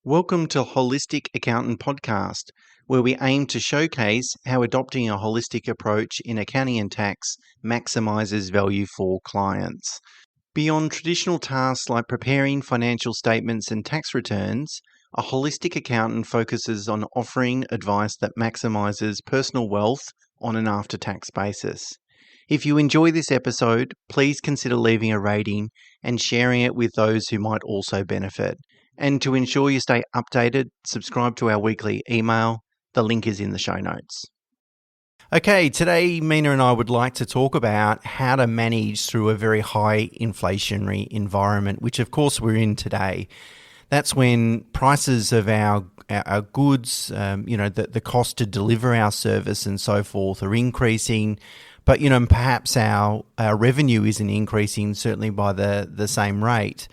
Welcome to Holistic Accountant Podcast, where we aim to showcase how adopting a holistic approach in accounting and tax maximizes value for clients. Beyond traditional tasks like preparing financial statements and tax returns, a holistic accountant focuses on offering advice that maximizes personal wealth on an after-tax basis. If you enjoy this episode, please consider leaving a rating and sharing it with those who might also benefit. And to ensure you stay updated, subscribe to our weekly email. The link is in the show notes. Okay, today Mena and I would like to talk about how to manage through a very high inflationary environment, which of course we're in today. That's when prices of our goods, the cost to deliver our service and so forth are increasing. But, perhaps our revenue isn't increasing certainly by the same rate.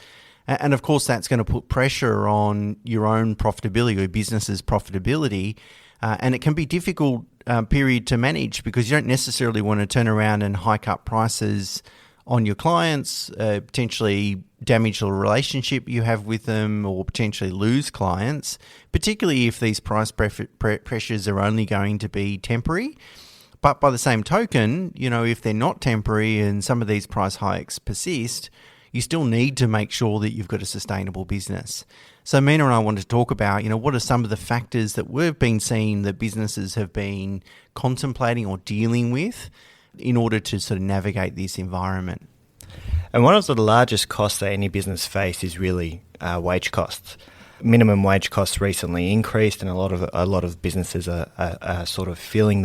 And of course, that's going to put pressure on your own profitability or business's profitability. And it can be a difficult period to manage because you don't necessarily want to turn around and hike up prices on your clients, potentially damage the relationship you have with them or potentially lose clients, particularly if these price pressures are only going to be temporary. But by the same token, if they're not temporary and some of these price hikes persist, you still need to make sure that you've got a sustainable business. So Mena and I want to talk about, what are some of the factors that we've been seeing that businesses have been contemplating or dealing with in order to sort of navigate this environment. And one of the largest costs that any business face is really wage costs. Minimum wage costs recently increased, and a lot of businesses are sort of feeling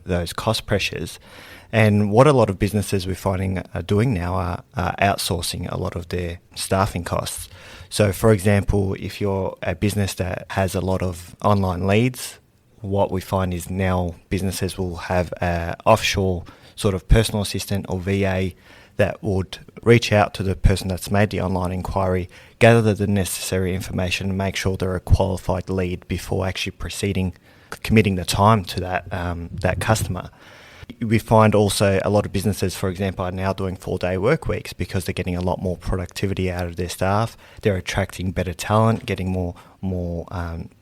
those cost pressures. And what a lot of businesses we're finding are doing now are outsourcing a lot of their staffing costs. So, for example, if you're a business that has a lot of online leads, what we find is now businesses will have an offshore sort of personal assistant or VA that would reach out to the person that's made the online inquiry, gather the necessary information, and make sure they're a qualified lead before actually committing the time to that customer. We find also a lot of businesses, for example, are now doing 4-day work weeks because they're getting a lot more productivity out of their staff. They're attracting better talent, getting more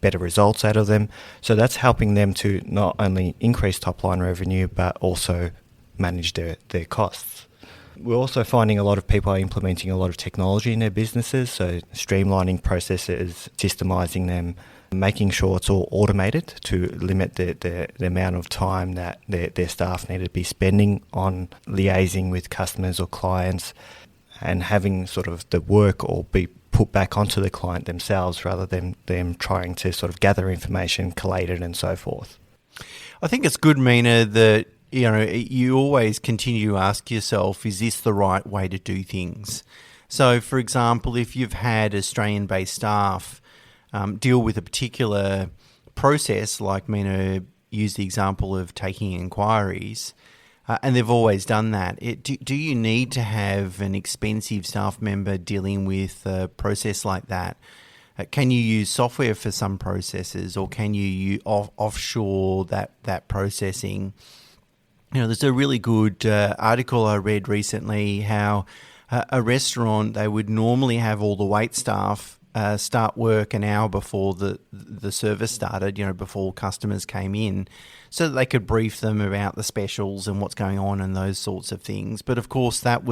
better results out of them. So that's helping them to not only increase top line revenue, but also manage their costs. We're also finding a lot of people are implementing a lot of technology in their businesses, so streamlining processes, systemizing them, making sure it's all automated to limit the amount of time that their staff need to be spending on liaising with customers or clients, and having sort of the work or be put back onto the client themselves rather than them trying to sort of gather information, collate it and so forth. I think it's good, Mena, that you always continue to ask yourself, is this the right way to do things? So, for example, if you've had Australian-based staff deal with a particular process, like Mena used the example of taking inquiries, and they've always done that, do you need to have an expensive staff member dealing with a process like that? Can you use software for some processes, or can you offshore that processing? There's a really good article I read recently how a restaurant, they would normally have all the wait staff start work an hour before the service started, before customers came in, so that they could brief them about the specials and what's going on and those sorts of things. But of course, that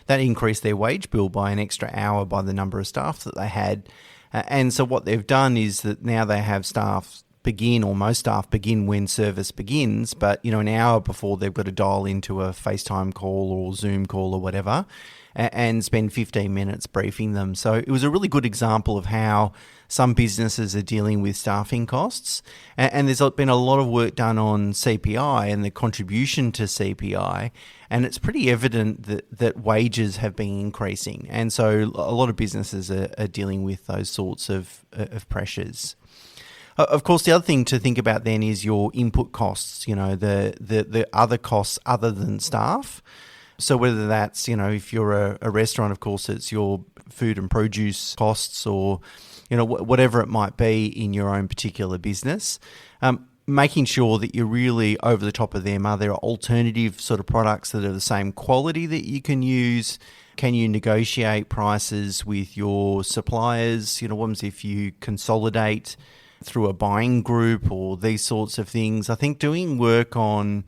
increased their wage bill by an extra hour by the number of staff that they had. And so what they've done is that now they have most staff begin when service begins, but an hour before they've got to dial into a FaceTime call or Zoom call or whatever and spend 15 minutes briefing them. So it was a really good example of how some businesses are dealing with staffing costs. And there's been a lot of work done on CPI and the contribution to CPI, and it's pretty evident that wages have been increasing. And so a lot of businesses are dealing with those sorts of pressures. Of course, the other thing to think about then is your input costs, the other costs other than staff. So whether that's, if you're a restaurant, of course, it's your food and produce costs or, whatever it might be in your own particular business. making sure that you're really over the top of them. Are there alternative sort of products that are the same quality that you can use? Can you negotiate prices with your suppliers? What happens if you consolidate through a buying group or these sorts of things? I think doing work on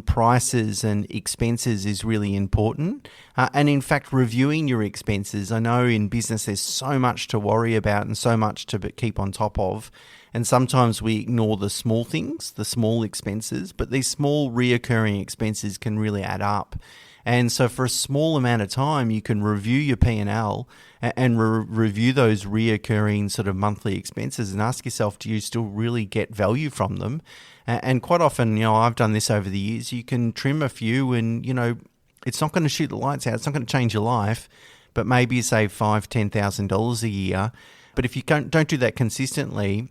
prices and expenses is really important. And in fact, reviewing your expenses. I know in business there's so much to worry about and so much to keep on top of. And sometimes we ignore the small things, the small expenses, but these small reoccurring expenses can really add up. And so for a small amount of time, you can review your P&L and review those reoccurring sort of monthly expenses and ask yourself, do you still really get value from them? And quite often, I've done this over the years, you can trim a few and, it's not going to shoot the lights out. It's not going to change your life, but maybe you save $5,000, $10,000 a year. But if you don't do that consistently,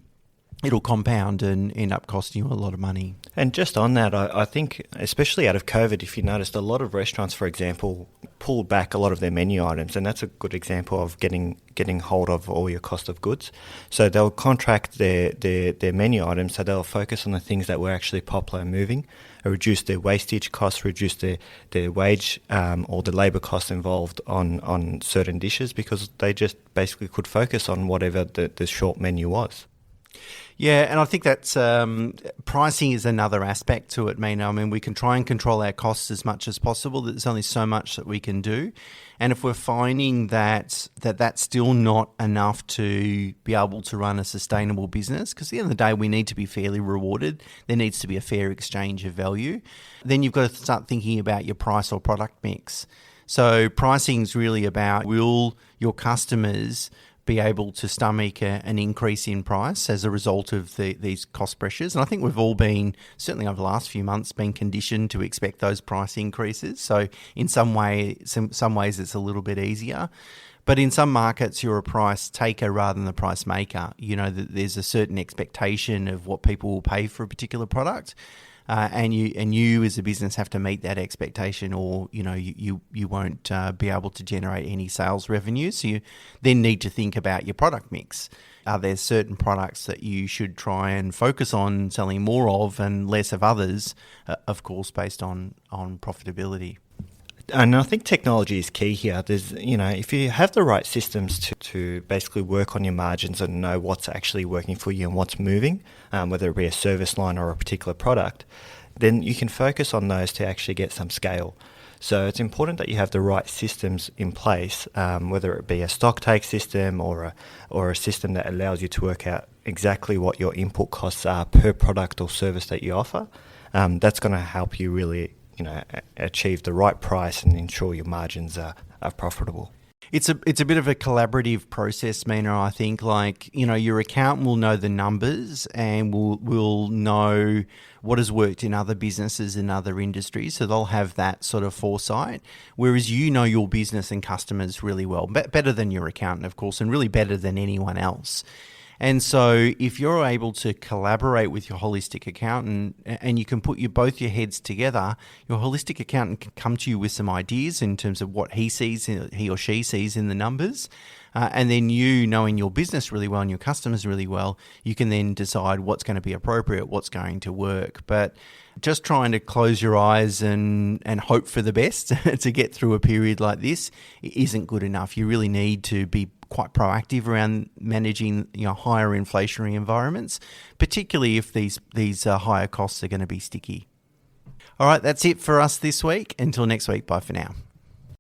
it'll compound and end up costing you a lot of money. And just on that, I think, especially out of COVID, if you noticed, a lot of restaurants, for example, pulled back a lot of their menu items, and that's a good example of getting hold of all your cost of goods. So they'll contract their menu items, so they'll focus on the things that were actually popular and moving, reduce their wastage costs, reduce their wage or the labour costs involved on certain dishes, because they just basically could focus on whatever the short menu was. Yeah, and I think that's pricing is another aspect to it, Mena. I mean, we can try and control our costs as much as possible. There's only so much that we can do. And if we're finding that that's still not enough to be able to run a sustainable business, because at the end of the day, we need to be fairly rewarded. There needs to be a fair exchange of value. Then you've got to start thinking about your price or product mix. So pricing is really about, will your customers be able to stomach an increase in price as a result of these cost pressures? And I think we've all been, certainly over the last few months, been conditioned to expect those price increases. So in some ways it's a little bit easier. But in some markets, you're a price taker rather than a price maker. There's a certain expectation of what people will pay for a particular product. And you as a business have to meet that expectation, or you won't be able to generate any sales revenue. So you then need to think about your product mix. Are there certain products that you should try and focus on selling more of and less of others, of course, based on profitability? And I think technology is key here. There's, if you have the right systems to basically work on your margins and know what's actually working for you and what's moving, whether it be a service line or a particular product, then you can focus on those to actually get some scale. So it's important that you have the right systems in place, whether it be a stock take system or a system that allows you to work out exactly what your input costs are per product or service that you offer. That's going to help you really achieve the right price and ensure your margins are profitable. It's a bit of a collaborative process, Mena. I think, your accountant will know the numbers and will know what has worked in other businesses in other industries, so they'll have that sort of foresight. Whereas you know your business and customers really well, better than your accountant, of course, and really better than anyone else. And so if you're able to collaborate with your holistic accountant and you can put both your heads together, your holistic accountant can come to you with some ideas in terms of what he or she sees in the numbers. And then you, knowing your business really well and your customers really well, you can then decide what's going to be appropriate, what's going to work. But just trying to close your eyes and hope for the best to get through a period like this isn't good enough. You really need to be quite proactive around managing higher inflationary environments, particularly if these higher costs are going to be sticky. All right, that's it for us this week. Until next week, bye for now.